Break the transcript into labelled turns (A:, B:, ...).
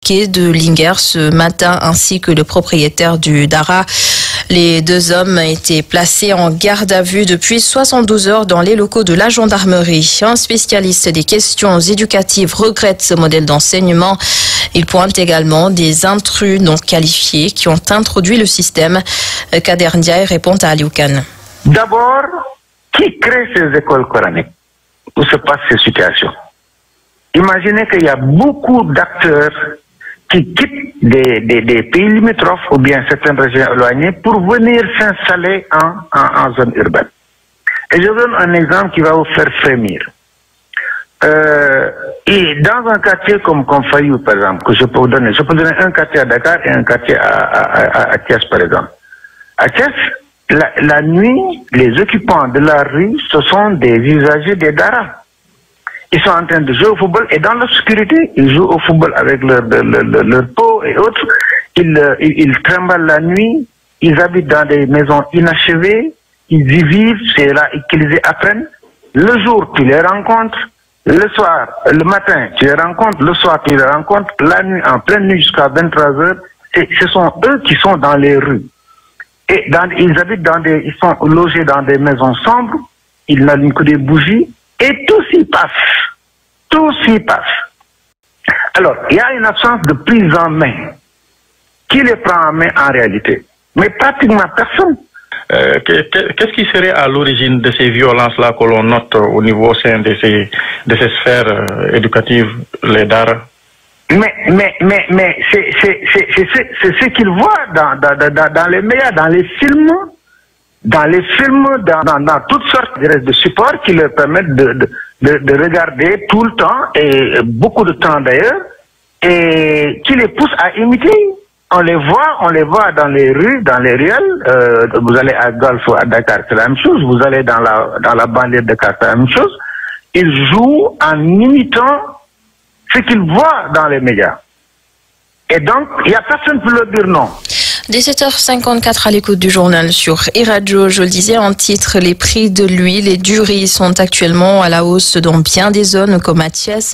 A: mosquée de Linguère ce matin, ainsi que le propriétaire du Dara. Les deux hommes étaient placés en garde à vue depuis 72 heures dans les locaux de la gendarmerie. Un spécialiste des questions éducatives regrette ce modèle d'enseignement. Il pointe également des intrus non qualifiés qui ont introduit le système. Kader Ndiaye répond à Aliou Kane.
B: D'abord, qui crée ces écoles coraniques où se passent ces situations? Imaginez qu'il y a beaucoup d'acteurs qui quittent des pays limitrophes ou bien certaines régions éloignées pour venir s'installer en zone urbaine. Et je donne un exemple qui va vous faire frémir. Et dans un quartier comme Fayou, par exemple, que je peux donner un quartier à Dakar et un quartier à Thiès, par exemple. À Thiès, la nuit, les occupants de la rue, ce sont des usagers des Dara. Ils sont en train de jouer au football et dans l'obscurité, ils jouent au football avec leur peau et autres. Ils trimballent la nuit, ils habitent dans des maisons inachevées, ils y vivent, c'est là qu'ils y apprennent. Le jour, tu les rencontres. Le soir, le matin, tu les rencontres. Le soir, tu les rencontres. La nuit, en pleine nuit jusqu'à 23 heures, ce sont eux qui sont dans les rues. Et ils habitent ils sont logés dans des maisons sombres. Ils n'allument que des bougies. Et tout s'y passe. Tout s'y passe. Alors, il y a une absence de prise en main. Qui les prend en main en réalité? Mais pratiquement personne.
C: Qu'est-ce qui serait à l'origine de ces violences-là que l'on note au niveau sein de ces sphères éducatives, les Dara?
B: Mais c'est ce qu'ils voient dans les médias, dans les films, dans toutes sortes de supports qui leur permettent de regarder tout le temps, et beaucoup de temps d'ailleurs, et qui les poussent à imiter. On les voit dans les rues, dans les ruelles. Vous allez à Golf ou à Dakar, c'est la même chose. Vous allez dans la banlieue de Dakar, c'est la même chose. Ils jouent en imitant ce qu'ils voient dans les médias. Et donc, il n'y a personne pour leur dire non.
A: 17h54 à l'écoute du journal sur e-Radio. Je le disais en titre, les prix de l'huile et du riz sont actuellement à la hausse dans bien des zones comme à Thiès.